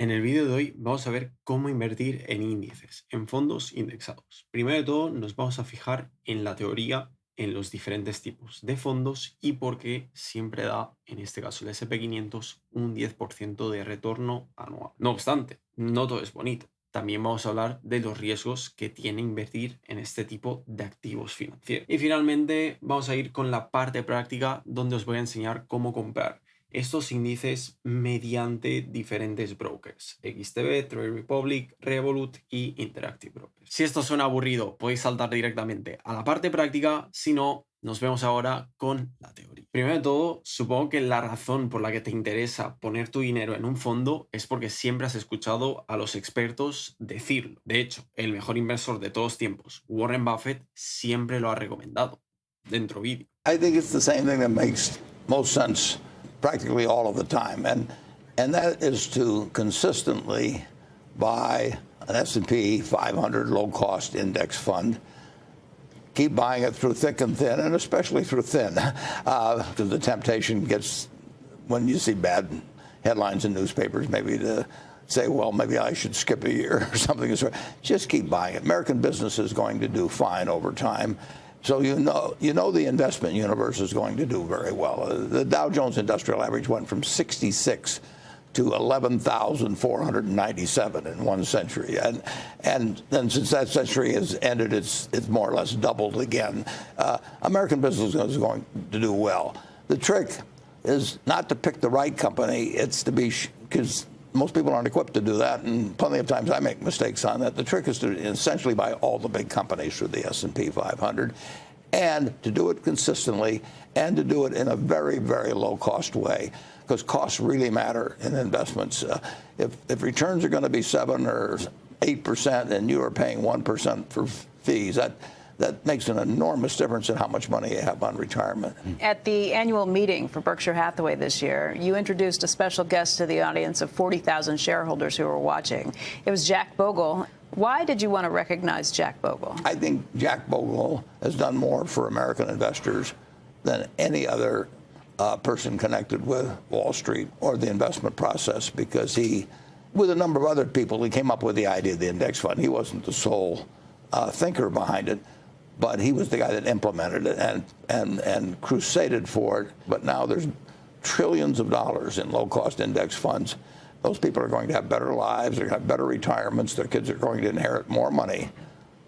En el vídeo de hoy vamos a ver cómo invertir en índices, en fondos indexados. Primero de todo, nos vamos a fijar en la teoría, en los diferentes tipos de fondos y por qué siempre da, en este caso el SP500, un 10% de retorno anual. No obstante, no todo es bonito. También vamos a hablar de los riesgos que tiene invertir en este tipo de activos financieros. Y finalmente vamos a ir con la parte práctica donde os voy a enseñar cómo comprar estos índices mediante diferentes brokers: XTB, Trade Republic, Revolut y Interactive Brokers. Si esto suena aburrido, podéis saltar directamente a la parte práctica. Si no, nos vemos ahora con la teoría. Primero de todo, supongo que la razón por la que te interesa poner tu dinero en un fondo es porque siempre has escuchado a los expertos decirlo. De hecho, el mejor inversor de todos tiempos, Warren Buffett, siempre lo ha recomendado dentro vídeo. I think it's the same thing that makes most sense practically all of the time, and that is to consistently buy an S&P 500 low-cost index fund. Keep buying it through thick and thin, and especially through thin, because the temptation gets, when you see bad headlines in newspapers, maybe to say, well, maybe I should skip a year or something. Just keep buying it. American business is going to do fine over time. So you know the investment universe is going to do very well. The Dow Jones Industrial Average went from 66 to 11,497 in one century, and then since that century has ended, it's more or less doubled again. American business is going to do well. The trick is not to pick the right company; it's to be, because most people aren't equipped to do that, and plenty of times I make mistakes on that. The trick is to essentially buy all the big companies through the S&P 500, and to do it consistently, and to do it in a very, very low-cost way, because costs really matter in investments. If returns are going to be 7 or 8%, and you are paying 1% for fees, that makes an enormous difference in how much money you have on retirement. At the annual meeting for Berkshire Hathaway this year, you introduced a special guest to the audience of 40,000 shareholders who were watching. It was Jack Bogle. Why did you want to recognize Jack Bogle? I think Jack Bogle has done more for American investors than any other person connected with Wall Street or the investment process, because he, with a number of other people, he came up with the idea of the index fund. He wasn't the sole thinker behind it, but he was the guy that implemented it and crusaded for it. But now there's trillions of dollars in low-cost index funds. Those people are going to have better lives, they're going to have better retirements, their kids are going to inherit more money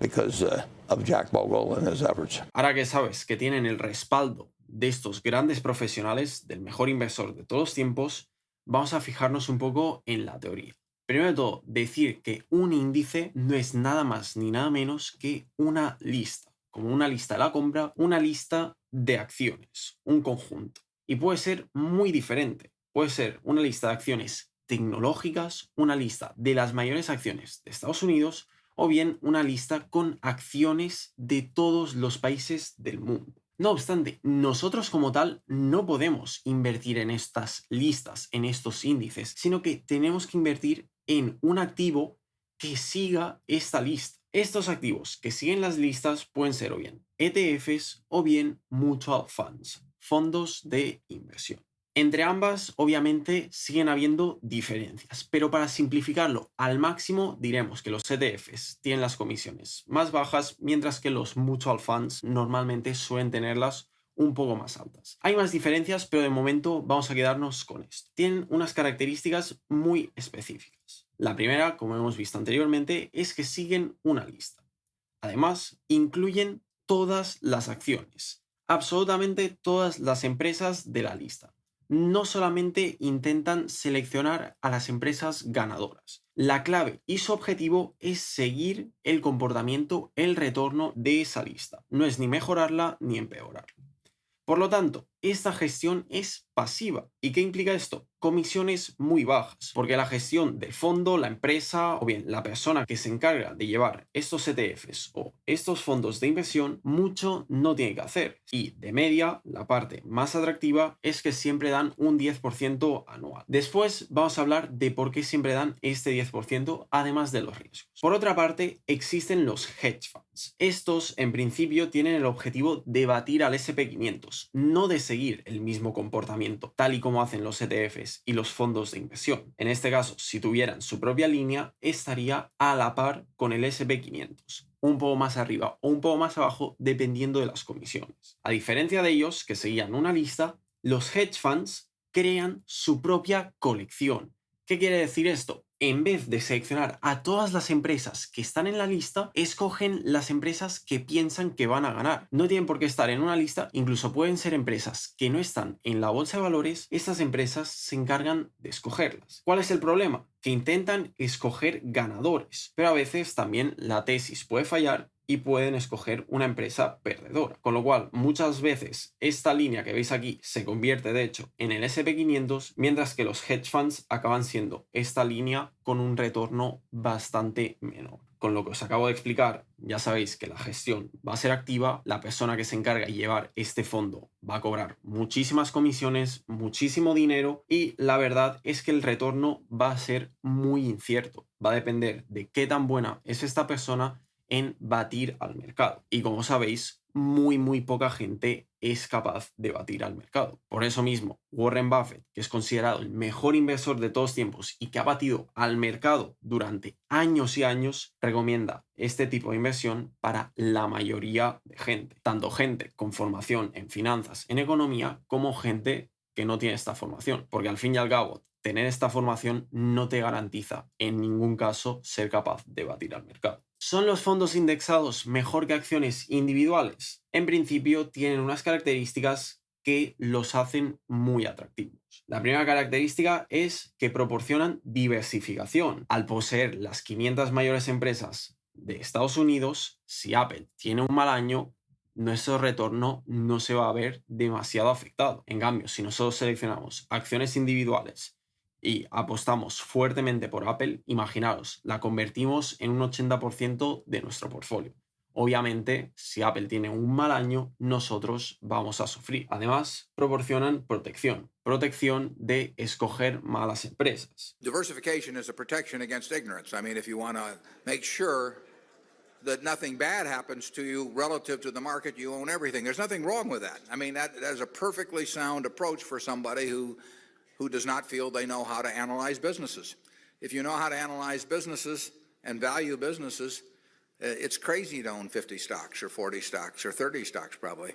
because of Jack Bogle and his efforts. Ahora que sabes que tienen el respaldo de estos grandes profesionales, del mejor inversor de todos los tiempos, vamos a fijarnos un poco en la teoría. Primero de todo, decir que un índice no es nada más ni nada menos que una lista, como una lista de la compra, una lista de acciones, un conjunto. Y puede ser muy diferente. Puede ser una lista de acciones tecnológicas, una lista de las mayores acciones de Estados Unidos, o bien una lista con acciones de todos los países del mundo. No obstante, nosotros como tal no podemos invertir en estas listas, en estos índices, sino que tenemos que invertir en un activo que siga esta lista. Estos activos que siguen las listas pueden ser o bien ETFs o bien mutual funds, fondos de inversión. Entre ambas, obviamente, siguen habiendo diferencias, pero para simplificarlo al máximo, diremos que los ETFs tienen las comisiones más bajas, mientras que los mutual funds normalmente suelen tenerlas un poco más altas. Hay más diferencias, pero de momento vamos a quedarnos con esto. Tienen unas características muy específicas. La primera, como hemos visto anteriormente, es que siguen una lista. Además, incluyen todas las acciones, absolutamente todas las empresas de la lista. No solamente intentan seleccionar a las empresas ganadoras. La clave y su objetivo es seguir el comportamiento, el retorno de esa lista. No es ni mejorarla ni empeorarla. Por lo tanto, esta gestión es pasiva. ¿Y qué implica esto? Comisiones muy bajas, porque la gestión del fondo, la empresa o bien la persona que se encarga de llevar estos ETFs o estos fondos de inversión mucho no tiene que hacer. Y de media, la parte más atractiva es que siempre dan un 10% anual. Después vamos a hablar de por qué siempre dan este 10%, además de los riesgos. Por otra parte, existen los hedge funds. funds. Estos, en principio, tienen el objetivo de batir al S&P 500, no de seguir el mismo comportamiento, tal y como hacen los ETFs y los fondos de inversión. En este caso, si tuvieran su propia línea, estaría a la par con el S&P 500, un poco más arriba o un poco más abajo, dependiendo de las comisiones. A diferencia de ellos, que seguían una lista, los hedge funds crean su propia colección. ¿Qué quiere decir esto? En vez de seleccionar a todas las empresas que están en la lista, escogen las empresas que piensan que van a ganar. No tienen por qué estar en una lista, incluso pueden ser empresas que no están en la bolsa de valores, estas empresas se encargan de escogerlas. ¿Cuál es el problema? Que intentan escoger ganadores, pero a veces también la tesis puede fallar y pueden escoger una empresa perdedora. Con lo cual, muchas veces esta línea que veis aquí se convierte de hecho en el S&P 500, mientras que los hedge funds acaban siendo esta línea con un retorno bastante menor. Con lo que os acabo de explicar, ya sabéis que la gestión va a ser activa, la persona que se encarga de llevar este fondo va a cobrar muchísimas comisiones, muchísimo dinero y la verdad es que el retorno va a ser muy incierto. Va a depender de qué tan buena es esta persona en batir al mercado. Y como sabéis, muy poca gente es capaz de batir al mercado. Por eso mismo, Warren Buffett, que es considerado el mejor inversor de todos tiempos y que ha batido al mercado durante años y años, recomienda este tipo de inversión para la mayoría de gente. Tanto gente con formación en finanzas, en economía, como gente que no tiene esta formación. Porque al fin y al cabo, tener esta formación no te garantiza en ningún caso ser capaz de batir al mercado. ¿Son los fondos indexados mejor que acciones individuales? En principio tienen unas características que los hacen muy atractivos. La primera característica es que proporcionan diversificación. Al poseer las 500 mayores empresas de Estados Unidos, si Apple tiene un mal año, nuestro retorno no se va a ver demasiado afectado. En cambio, si nosotros seleccionamos acciones individuales y apostamos fuertemente por Apple, imaginaos, la convertimos en un 80% de nuestro portfolio. Obviamente, si Apple tiene un mal año, nosotros vamos a sufrir. Además, proporcionan protección de escoger malas empresas. Diversification is a protection against ignorance. I mean, if you want to make sure that nothing bad happens to you relative to the market, you own everything. There's nothing wrong with that. I mean, that is a perfectly sound approach for somebody who does not feel they know how to analyze businesses. If you know how to analyze businesses and value businesses, it's crazy to own 50 stocks or 40 stocks or 30 stocks probably,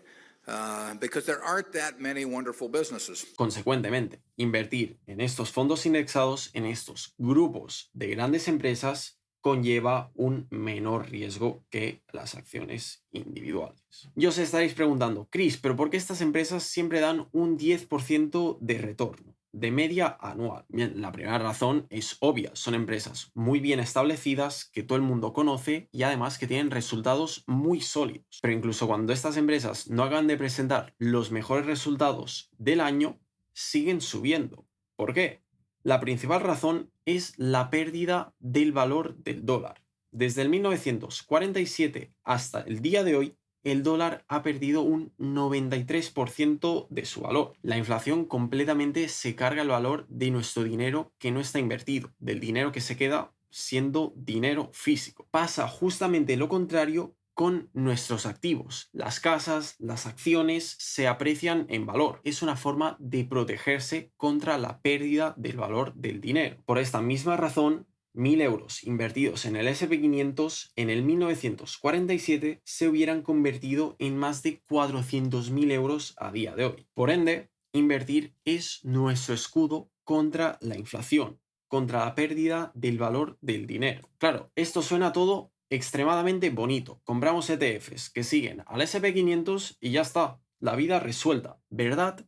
because there aren't that many wonderful businesses. Consecuentemente, invertir en estos fondos indexados, en estos grupos de grandes empresas, conlleva un menor riesgo que las acciones individuales. Y os estaréis preguntando, Chris, ¿pero por qué estas empresas siempre dan un 10% de retorno de media anual? Bien, la primera razón es obvia, son empresas muy bien establecidas que todo el mundo conoce y además que tienen resultados muy sólidos. Pero incluso cuando estas empresas no acaban de presentar los mejores resultados del año, siguen subiendo. ¿Por qué? La principal razón es la pérdida del valor del dólar. Desde el 1947 hasta el día de hoy, el dólar ha perdido un 93% de su valor. La inflación completamente se carga el valor de nuestro dinero que no está invertido, del dinero que se queda siendo dinero físico. Pasa justamente lo contrario con nuestros activos. Las casas, las acciones se aprecian en valor. Es una forma de protegerse contra la pérdida del valor del dinero. Por esta misma razón, 1.000 euros invertidos en el S&P 500 en el 1947 se hubieran convertido en más de 400.000 euros a día de hoy. Por ende, invertir es nuestro escudo contra la inflación, contra la pérdida del valor del dinero. Claro, esto suena todo extremadamente bonito. Compramos ETFs que siguen al S&P 500 y ya está, la vida resuelta, ¿verdad?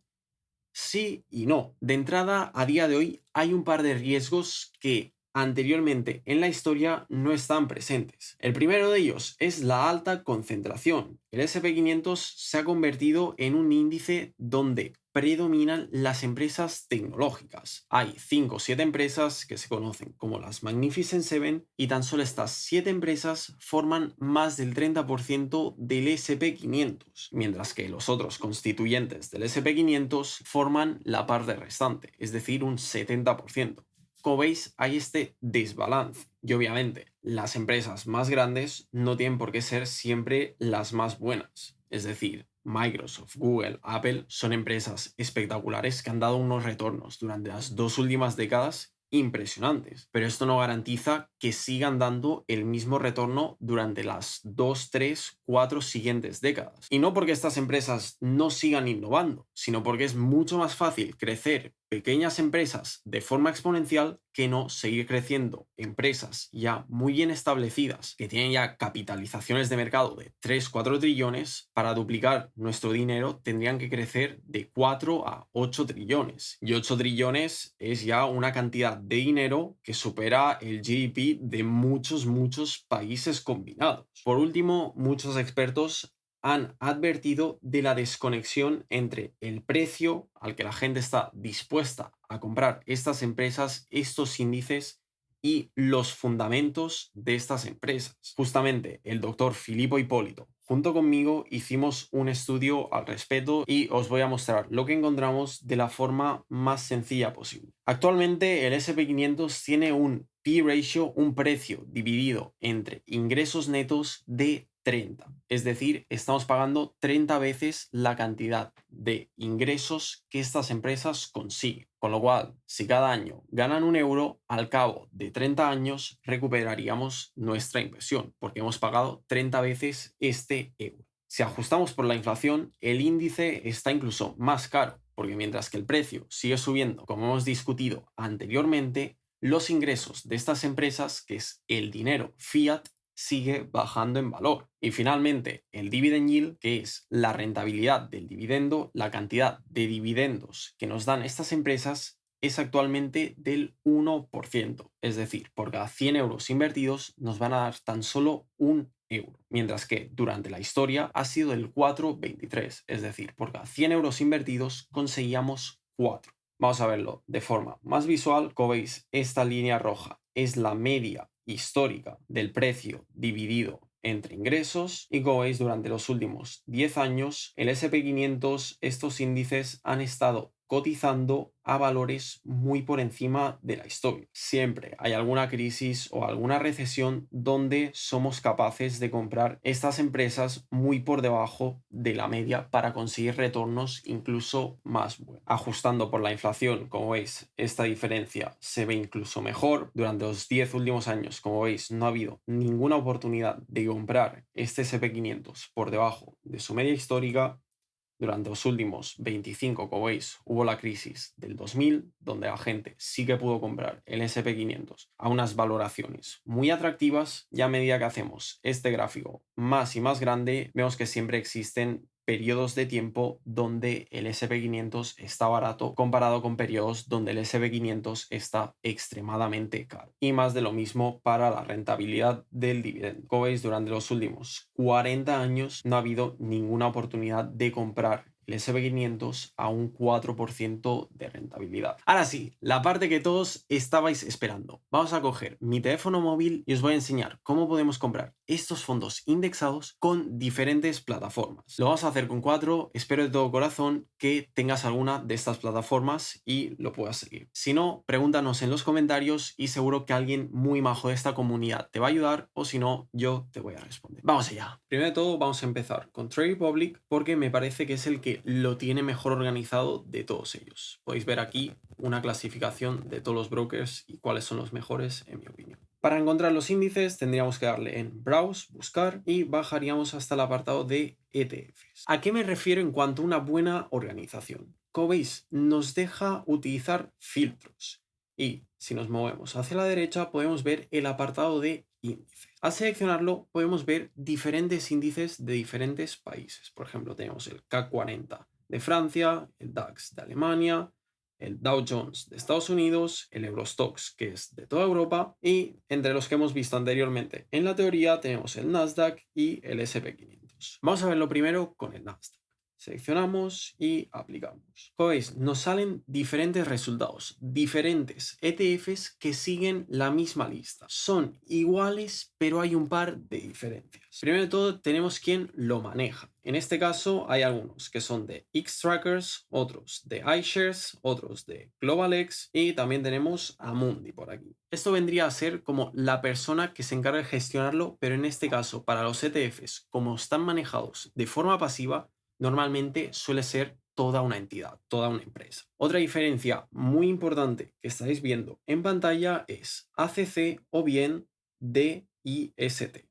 Sí y no. De entrada, a día de hoy hay un par de riesgos que anteriormente en la historia no están presentes. El primero de ellos es la alta concentración. El S&P 500 se ha convertido en un índice donde predominan las empresas tecnológicas. Hay 5 o 7 empresas que se conocen como las Magnificent Seven y tan solo estas 7 empresas forman más del 30% del S&P 500, mientras que los otros constituyentes del S&P 500 forman la parte restante, es decir, un 70%. como veis, hay este desbalance. Y obviamente, las empresas más grandes no tienen por qué ser siempre las más buenas. Es decir, Microsoft, Google, Apple son empresas espectaculares que han dado unos retornos durante las 2 últimas décadas impresionantes, pero esto no garantiza que sigan dando el mismo retorno durante las 2, 3, 4 siguientes décadas. Y no porque estas empresas no sigan innovando, sino porque es mucho más fácil crecer pequeñas empresas de forma exponencial que no seguir creciendo empresas ya muy bien establecidas, que tienen ya capitalizaciones de mercado de 3, 4 trillones. Para duplicar nuestro dinero tendrían que crecer de 4 a 8 trillones. Y 8 trillones es ya una cantidad de dinero que supera el GDP de muchos países combinados. Por último, muchos expertos han advertido de la desconexión entre el precio al que la gente está dispuesta a comprar estas empresas, estos índices, y los fundamentos de estas empresas. Justamente el doctor Filippo Hipólito, junto conmigo, hicimos un estudio al respecto y os voy a mostrar lo que encontramos de la forma más sencilla posible. Actualmente el S&P 500 tiene un P-ratio, un precio dividido entre ingresos netos de 30. Es decir, estamos pagando 30 veces la cantidad de ingresos que estas empresas consiguen. Con lo cual, si cada año ganan 1 euro, al cabo de 30 años recuperaríamos nuestra inversión, porque hemos pagado 30 veces este euro. Si ajustamos por la inflación, el índice está incluso más caro, porque mientras que el precio sigue subiendo, como hemos discutido anteriormente, los ingresos de estas empresas, que es el dinero fiat, sigue bajando en valor. Y finalmente, el dividend yield, que es la rentabilidad del dividendo, la cantidad de dividendos que nos dan estas empresas, es actualmente del 1%. Es decir, por cada 100 euros invertidos nos van a dar tan solo 1 euro. Mientras que durante la historia ha sido del 4,23. Es decir, por cada 100 euros invertidos conseguíamos 4. Vamos a verlo de forma más visual. Como veis, esta línea roja es la media histórica del precio dividido entre ingresos, y como veis, durante los últimos 10 años el S&P 500, estos índices han estado cotizando a valores muy por encima de la historia. Siempre hay alguna crisis o alguna recesión donde somos capaces de comprar estas empresas muy por debajo de la media para conseguir retornos incluso más buenos. Ajustando por la inflación, como veis, esta diferencia se ve incluso mejor. Durante los 10 últimos años, como veis, no ha habido ninguna oportunidad de comprar este S&P 500 por debajo de su media histórica. Durante los últimos 25, como veis, hubo la crisis del 2000, donde la gente sí que pudo comprar el S&P 500 a unas valoraciones muy atractivas, y a medida que hacemos este gráfico más y más grande, vemos que siempre existen periodos de tiempo donde el S&P 500 está barato comparado con periodos donde el S&P 500 está extremadamente caro. Y más de lo mismo para la rentabilidad del dividendo. Como veis, durante los últimos 40 años no ha habido ninguna oportunidad de comprar el S&P 500 a un 4% de rentabilidad. Ahora sí, la parte que todos estabais esperando. Vamos a coger mi teléfono móvil y os voy a enseñar cómo podemos comprar estos fondos indexados con diferentes plataformas. Lo vamos a hacer con 4. Espero de todo corazón que tengas alguna de estas plataformas y lo puedas seguir. Si no, pregúntanos en los comentarios y seguro que alguien muy majo de esta comunidad te va a ayudar, o si no, yo te voy a responder. Vamos allá. Primero de todo, vamos a empezar con Trade Republic, porque me parece que es el que lo tiene mejor organizado de todos ellos. Podéis ver aquí una clasificación de todos los brokers y cuáles son los mejores, en mi opinión. Para encontrar los índices tendríamos que darle en Browse, Buscar, y bajaríamos hasta el apartado de ETFs. ¿A qué me refiero en cuanto a una buena organización? Como veis, nos deja utilizar filtros, y si nos movemos hacia la derecha podemos ver el apartado de índices. Al seleccionarlo podemos ver diferentes índices de diferentes países. Por ejemplo, tenemos el CAC 40 de Francia, el DAX de Alemania, el Dow Jones de Estados Unidos, el Eurostoxx, que es de toda Europa, y entre los que hemos visto anteriormente en la teoría tenemos el Nasdaq y el S&P 500. Vamos a verlo primero con el Nasdaq. Seleccionamos y aplicamos. Como veis, nos salen diferentes resultados, diferentes ETFs que siguen la misma lista. Son iguales, pero hay un par de diferencias. Primero de todo, tenemos quién lo maneja. En este caso, hay algunos que son de Xtrackers, otros de iShares, otros de GlobalX y también tenemos a Amundi por aquí. Esto vendría a ser como la persona que se encarga de gestionarlo, pero en este caso, para los ETFs, como están manejados de forma pasiva, normalmente suele ser toda una entidad, toda una empresa. Otra diferencia muy importante que estáis viendo en pantalla es ACC o bien DIST.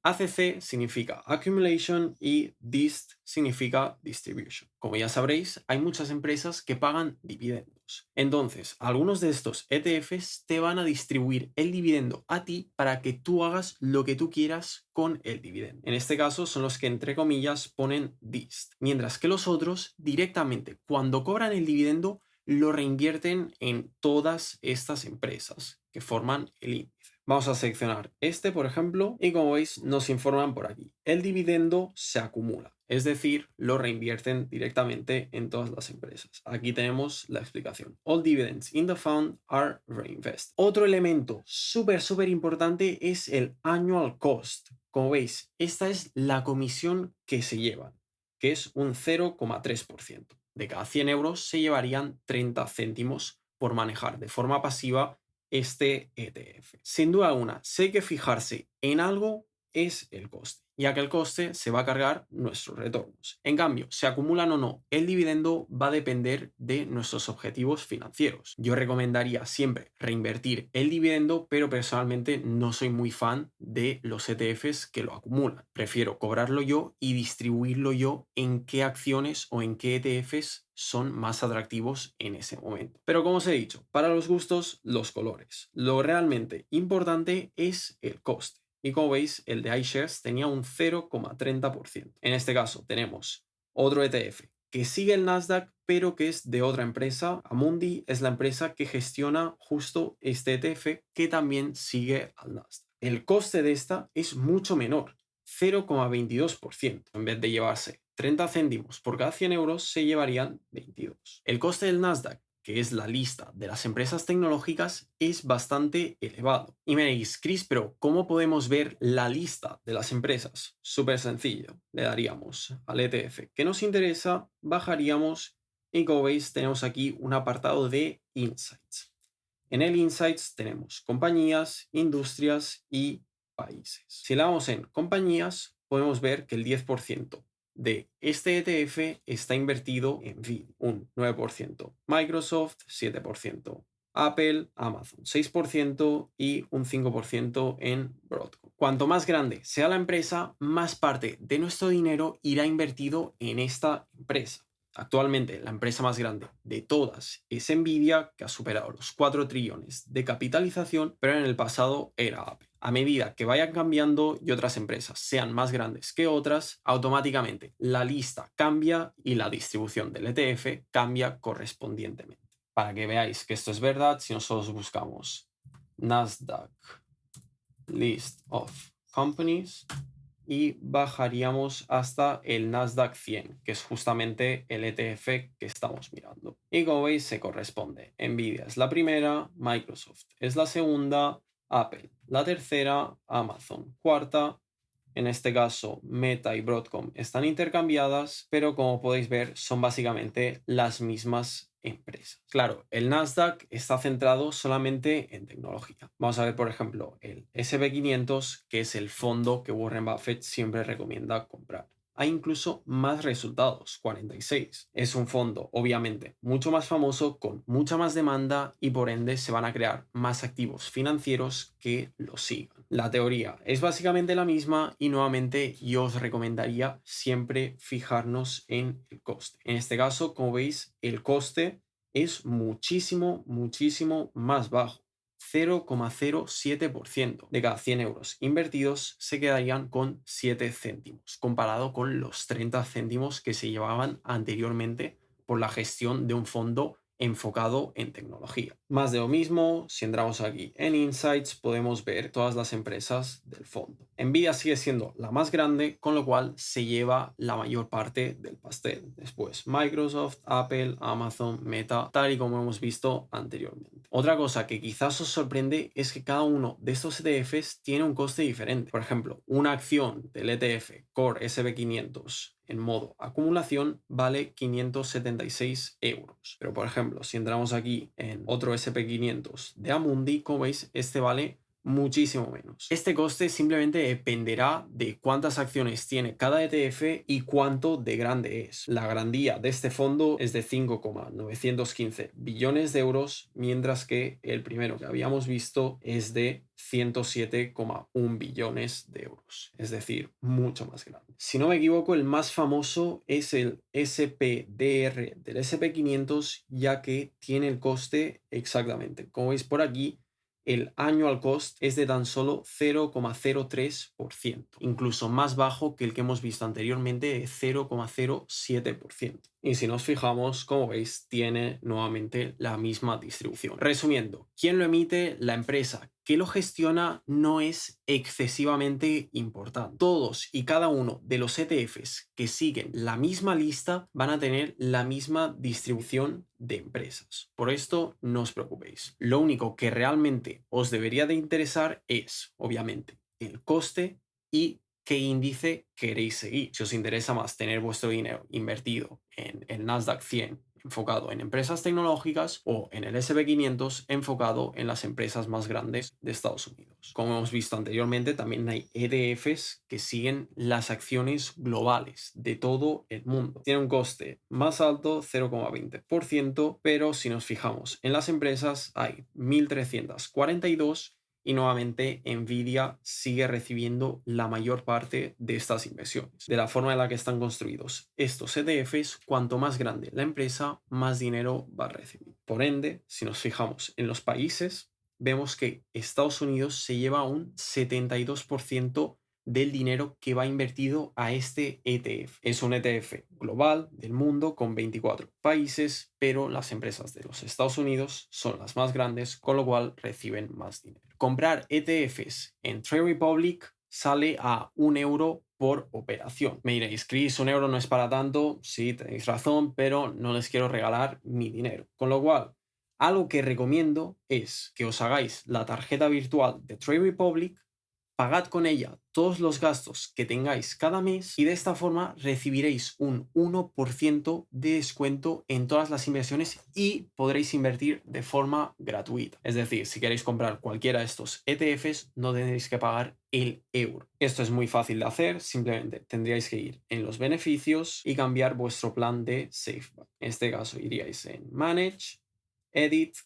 ACC significa Accumulation y DIST significa Distribution. Como ya sabréis, hay muchas empresas que pagan dividendos. Entonces, algunos de estos ETFs te van a distribuir el dividendo a ti para que tú hagas lo que tú quieras con el dividendo. En este caso son los que entre comillas ponen DIST, mientras que los otros directamente cuando cobran el dividendo lo reinvierten en todas estas empresas que forman el índice. Vamos a seleccionar este, por ejemplo, y como veis nos informan por aquí. El dividendo se acumula, es decir, lo reinvierten directamente en todas las empresas. Aquí tenemos la explicación. All dividends in the fund are reinvested. Otro elemento súper importante es el annual cost. Como veis, esta es la comisión que se llevan, que es un 0,3%. De cada 100 euros se llevarían 30 céntimos por manejar de forma pasiva este ETF. Sin duda alguna, si hay que fijarse en algo, es el coste, ya que el coste se va a cargar nuestros retornos. En cambio, se acumulan o no el dividendo va a depender de nuestros objetivos financieros. Yo recomendaría siempre reinvertir el dividendo, pero personalmente no soy muy fan de los ETFs que lo acumulan. Prefiero cobrarlo yo y distribuirlo yo en qué acciones o en qué ETFs son más atractivos en ese momento. Pero como os he dicho, para los gustos, los colores. Lo realmente importante es el coste. Y como veis, el de iShares tenía un 0,30%. En este caso tenemos otro ETF que sigue el Nasdaq, pero que es de otra empresa. Amundi es la empresa que gestiona justo este ETF que también sigue al Nasdaq. El coste de esta es mucho menor, 0,22%. En vez de llevarse 30 céntimos por cada 100 euros, se llevarían 22. El coste del Nasdaq, que es la lista de las empresas tecnológicas, es bastante elevado. Y me diréis, Chris, pero ¿cómo podemos ver la lista de las empresas? Súper sencillo. Le daríamos al ETF que nos interesa, bajaríamos y como veis tenemos aquí un apartado de Insights. En el Insights tenemos compañías, industrias y países. Si le damos en compañías, podemos ver que el 10% de este ETF está invertido en Nvidia, un 9%, Microsoft 7%, Apple, Amazon 6% y un 5% en Broadcom. Cuanto más grande sea la empresa, más parte de nuestro dinero irá invertido en esta empresa. Actualmente la empresa más grande de todas es Nvidia, que ha superado los 4 trillones de capitalización, pero en el pasado era Apple. A medida que vayan cambiando y otras empresas sean más grandes que otras, automáticamente la lista cambia y la distribución del ETF cambia correspondientemente. Para que veáis que esto es verdad, si nosotros buscamos Nasdaq List of Companies y bajaríamos hasta el Nasdaq 100, que es justamente el ETF que estamos mirando. Y como veis se corresponde. Nvidia es la primera, Microsoft es la segunda, Apple la tercera, Amazon cuarta. En este caso, Meta y Broadcom están intercambiadas, pero como podéis ver, son básicamente las mismas empresas. Claro, el Nasdaq está centrado solamente en tecnología. Vamos a ver, por ejemplo, el S&P 500, que es el fondo que Warren Buffett siempre recomienda comprar. Hay incluso más resultados, 46. Es un fondo, obviamente, mucho más famoso, con mucha más demanda y por ende se van a crear más activos financieros que lo sigan. La teoría es básicamente la misma y nuevamente yo os recomendaría siempre fijarnos en el coste. En este caso, como veis, el coste es muchísimo más bajo. 0,07%. De cada 100 euros invertidos se quedarían con 7 céntimos, comparado con los 30 céntimos que se llevaban anteriormente por la gestión de un fondo enfocado en tecnología. Más de lo mismo, si entramos aquí en Insights, podemos ver todas las empresas del fondo. Nvidia sigue siendo la más grande, con lo cual se lleva la mayor parte del pastel. Después Microsoft, Apple, Amazon, Meta, tal y como hemos visto anteriormente. Otra cosa que quizás os sorprende es que cada uno de estos ETFs tiene un coste diferente. Por ejemplo, una acción del ETF Core SP500 en modo acumulación vale 576 euros. Pero por ejemplo, si entramos aquí en otro SP500 de Amundi, como veis, este vale muchísimo menos. Este coste simplemente dependerá de cuántas acciones tiene cada ETF y cuánto de grande es. La grandía de este fondo es de 5,915 billones de euros, mientras que el primero que habíamos visto es de 107,1 billones de euros, es decir, mucho más grande. Si no me equivoco, el más famoso es el SPDR del SP500, ya que tiene el coste exactamente, como veis por aquí, el annual cost es de tan solo 0,03%, incluso más bajo que el que hemos visto anteriormente de 0,07%. Y si nos fijamos, como veis, tiene nuevamente la misma distribución. Resumiendo, ¿quién lo emite? La empresa que lo gestiona no es excesivamente importante. Todos y cada uno de los ETFs que siguen la misma lista van a tener la misma distribución de empresas. Por esto no os preocupéis. Lo único que realmente os debería de interesar es, obviamente, el coste y qué índice queréis seguir. Si os interesa más tener vuestro dinero invertido en el Nasdaq 100 enfocado en empresas tecnológicas o en el SP500 enfocado en las empresas más grandes de Estados Unidos. Como hemos visto anteriormente, también hay ETFs que siguen las acciones globales de todo el mundo. Tiene un coste más alto, 0,20%, pero si nos fijamos en las empresas hay 1.342 y nuevamente Nvidia sigue recibiendo la mayor parte de estas inversiones. De la forma en la que están construidos estos ETFs, cuanto más grande la empresa, más dinero va a recibir. Por ende, si nos fijamos en los países, vemos que Estados Unidos se lleva un 72% del dinero que va invertido a este ETF. Es un ETF global del mundo con 24 países, pero las empresas de los Estados Unidos son las más grandes, con lo cual reciben más dinero. Comprar ETFs en Trade Republic sale a 1 euro por operación. Me diréis, Chris, 1 euro no es para tanto. Sí, tenéis razón, pero no les quiero regalar mi dinero. Con lo cual, algo que recomiendo es que os hagáis la tarjeta virtual de Trade Republic, pagad con ella todos los gastos que tengáis cada mes y de esta forma recibiréis un 1% de descuento en todas las inversiones y podréis invertir de forma gratuita. Es decir, si queréis comprar cualquiera de estos ETFs, no tendréis que pagar el euro. Esto es muy fácil de hacer, simplemente tendríais que ir en los beneficios y cambiar vuestro plan de SafeBack. En este caso iríais en Manage, Edit,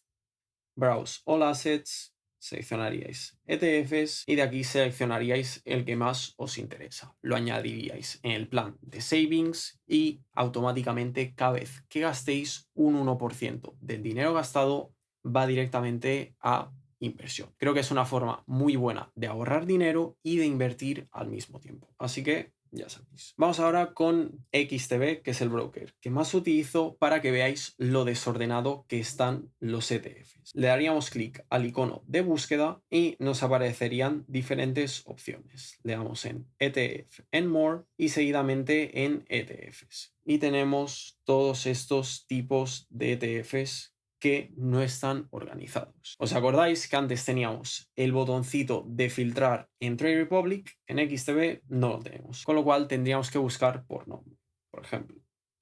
Browse All Assets, seleccionaríais ETFs y de aquí seleccionaríais el que más os interesa. Lo añadiríais en el plan de savings y automáticamente cada vez que gastéis un 1% del dinero gastado va directamente a inversión. Creo que es una forma muy buena de ahorrar dinero y de invertir al mismo tiempo. Así que ya sabéis. Vamos ahora con XTB, que es el broker que más utilizo para que veáis lo desordenado que están los ETFs. Le daríamos clic al icono de búsqueda y nos aparecerían diferentes opciones. Le damos en ETF and More y seguidamente en ETFs. Y tenemos todos estos tipos de ETFs que no están organizados. ¿Os acordáis que antes teníamos el botoncito de filtrar en Trade Republic? En XTB no lo tenemos, con lo cual tendríamos que buscar por nombre. Por ejemplo,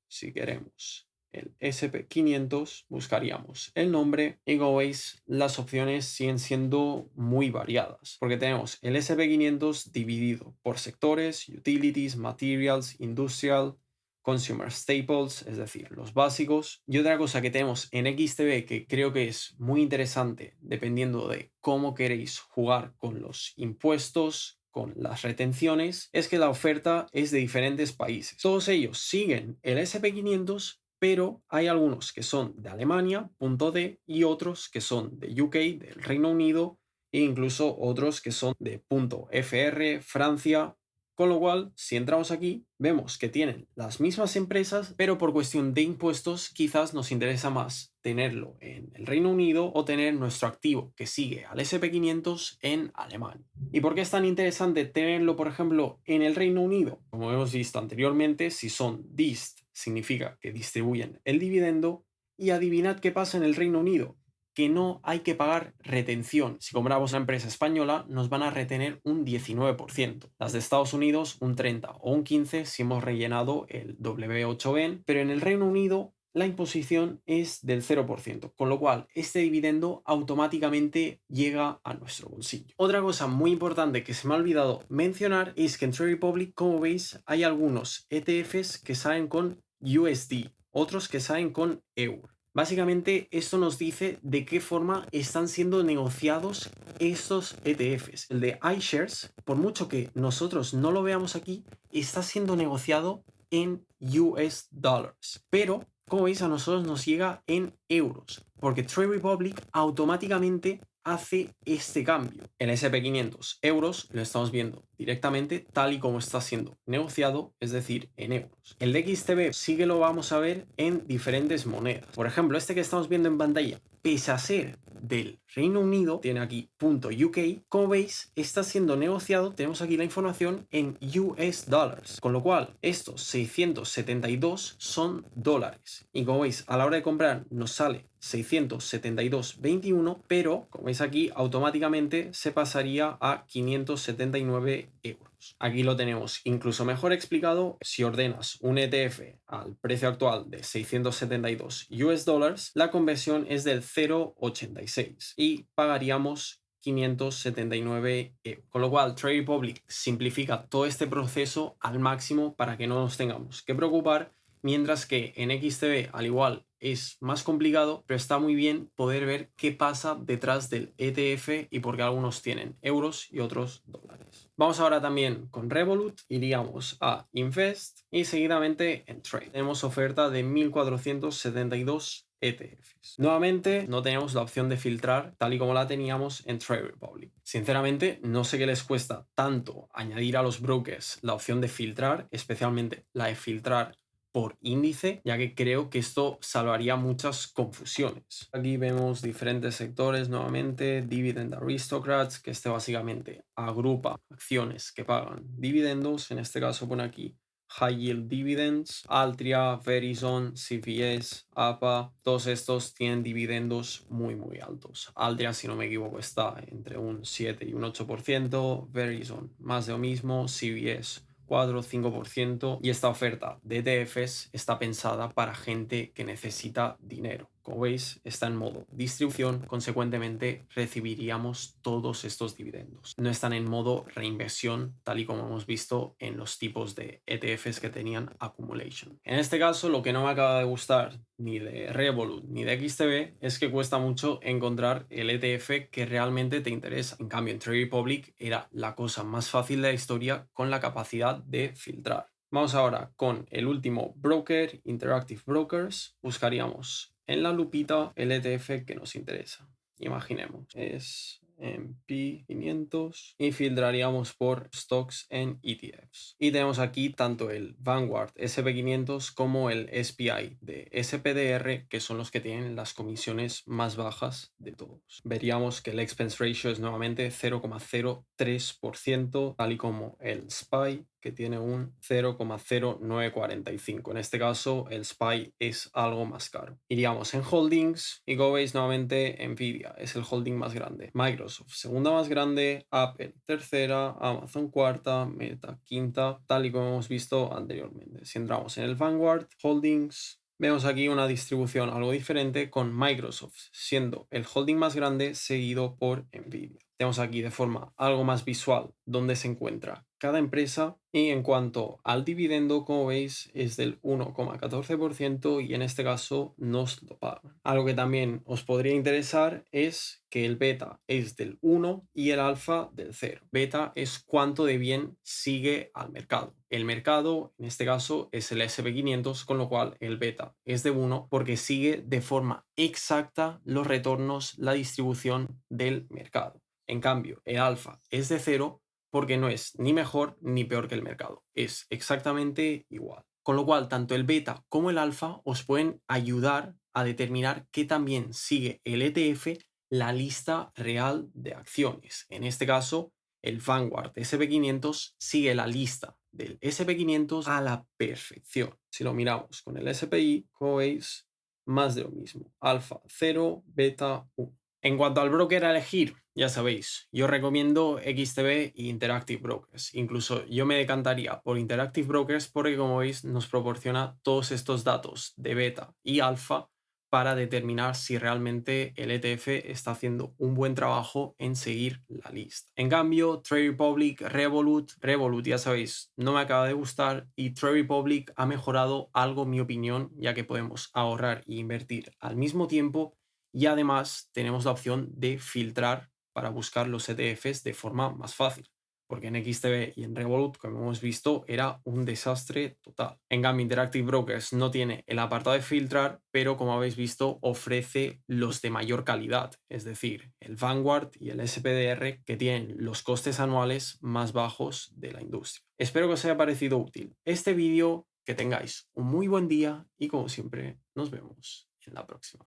si queremos el SP500, buscaríamos el nombre y como veis las opciones siguen siendo muy variadas porque tenemos el SP500 dividido por sectores, utilities, materials, industrial, consumer staples, es decir, los básicos. Y otra cosa que tenemos en XTB que creo que es muy interesante dependiendo de cómo queréis jugar con los impuestos, con las retenciones, es que la oferta es de diferentes países. Todos ellos siguen el SP500, pero hay algunos que son de Alemania, .d, y otros que son de UK, del Reino Unido, e incluso otros que son de .fr, Francia, Con lo cual, si entramos aquí, vemos que tienen las mismas empresas, pero por cuestión de impuestos quizás nos interesa más tenerlo en el Reino Unido o tener nuestro activo que sigue al SP500 en Alemania. ¿Y por qué es tan interesante tenerlo, por ejemplo, en el Reino Unido? Como hemos visto anteriormente, si son DIST, significa que distribuyen el dividendo. Y adivinad qué pasa en el Reino Unido, que no hay que pagar retención. Si compramos una empresa española, nos van a retener un 19%. Las de Estados Unidos, un 30 o un 15 si hemos rellenado el W8BEN, pero en el Reino Unido la imposición es del 0%, con lo cual este dividendo automáticamente llega a nuestro bolsillo. Otra cosa muy importante que se me ha olvidado mencionar es que en Trade Republic, como veis, hay algunos ETFs que salen con USD, otros que salen con euro. Básicamente esto nos dice de qué forma están siendo negociados estos ETFs. El de iShares, por mucho que nosotros no lo veamos aquí, está siendo negociado en US dollars. Pero, como veis, a nosotros nos llega en euros, porque Trade Republic automáticamente hace este cambio. El SP500 euros lo estamos viendo directamente tal y como está siendo negociado, es decir, en euros. El DXTB sí que lo vamos a ver en diferentes monedas. Por ejemplo, este que estamos viendo en pantalla, pese a ser del Reino Unido, tiene aquí .uk, como veis, está siendo negociado, tenemos aquí la información en US dollars, con lo cual estos 672 son dólares. Y como veis, a la hora de comprar nos sale 672,21, pero como veis aquí automáticamente se pasaría a 579 euros. Aquí lo tenemos incluso mejor explicado. Si ordenas un ETF al precio actual de 672 US dollars, la conversión es del 0,86 y pagaríamos 579 euros. Con lo cual, Trade Republic simplifica todo este proceso al máximo para que no nos tengamos que preocupar, mientras que en XTB, al igual, es más complicado, pero está muy bien poder ver qué pasa detrás del ETF y por qué algunos tienen euros y otros dólares. Vamos ahora también con Revolut, iríamos a Invest y seguidamente en Trade. Tenemos oferta de 1.472 ETFs. Nuevamente, no tenemos la opción de filtrar tal y como la teníamos en Trade Republic. Sinceramente, no sé qué les cuesta tanto añadir a los brokers la opción de filtrar, especialmente la de filtrar por índice, ya que creo que esto salvaría muchas confusiones. Aquí vemos diferentes sectores nuevamente, Dividend Aristocrats, que este básicamente agrupa acciones que pagan dividendos, en este caso pone aquí High Yield Dividends, Altria, Verizon, CVS, APA, todos estos tienen dividendos muy altos. Altria, si no me equivoco, está entre un 7 y un 8%, Verizon más de lo mismo, CVS 4 o 5%, y esta oferta de ETFs está pensada para gente que necesita dinero. Como veis, está en modo distribución, consecuentemente recibiríamos todos estos dividendos. No están en modo reinversión, tal y como hemos visto en los tipos de ETFs que tenían accumulation. En este caso, lo que no me acaba de gustar ni de Revolut ni de XTB es que cuesta mucho encontrar el ETF que realmente te interesa. En cambio, en Trade Republic era la cosa más fácil de la historia con la capacidad de filtrar. Vamos ahora con el último broker, Interactive Brokers. Buscaríamos en la lupita el ETF que nos interesa. Imaginemos, es S&P 500 y filtraríamos por stocks en ETFs. Y tenemos aquí tanto el Vanguard SP500 como el SPI de SPDR, que son los que tienen las comisiones más bajas de todos. Veríamos que el expense ratio es nuevamente 0,03%, tal y como el SPY, que tiene un 0,0945. En este caso, el SPY es algo más caro. Iríamos en holdings y como veis nuevamente Nvidia es el holding más grande. Microsoft segunda más grande, Apple tercera, Amazon cuarta, Meta quinta, tal y como hemos visto anteriormente. Si entramos en el Vanguard Holdings, vemos aquí una distribución algo diferente, con Microsoft siendo el holding más grande seguido por Nvidia. Tenemos aquí de forma algo más visual dónde se encuentra cada empresa, y en cuanto al dividendo, como veis, es del 1,14% y en este caso nos lo pagan. Algo que también os podría interesar es que el beta es del 1 y el alfa del 0. Beta es cuánto de bien sigue al mercado. El mercado, en este caso, es el SP500, con lo cual el beta es de 1 porque sigue de forma exacta los retornos, la distribución del mercado. En cambio, el alfa es de 0 porque no es ni mejor ni peor que el mercado, es exactamente igual. Con lo cual, tanto el beta como el alfa os pueden ayudar a determinar qué también sigue el ETF la lista real de acciones. En este caso, el Vanguard SP500 sigue la lista del SP500 a la perfección. Si lo miramos con el SPI, como veis, más de lo mismo. Alfa 0, beta 1. En cuanto al broker a elegir, ya sabéis, yo recomiendo XTB e Interactive Brokers. Incluso yo me decantaría por Interactive Brokers porque, como veis, nos proporciona todos estos datos de beta y alfa para determinar si realmente el ETF está haciendo un buen trabajo en seguir la lista. En cambio, Trade Republic, Revolut, ya sabéis, no me acaba de gustar y Trade Republic ha mejorado algo mi opinión, ya que podemos ahorrar e invertir al mismo tiempo y además tenemos la opción de filtrar para buscar los ETFs de forma más fácil, porque en XTB y en Revolut, como hemos visto, era un desastre total. En cambio, Interactive Brokers no tiene el apartado de filtrar, pero como habéis visto, ofrece los de mayor calidad, es decir, el Vanguard y el SPDR, que tienen los costes anuales más bajos de la industria. Espero que os haya parecido útil este vídeo, que tengáis un muy buen día y como siempre, nos vemos en la próxima.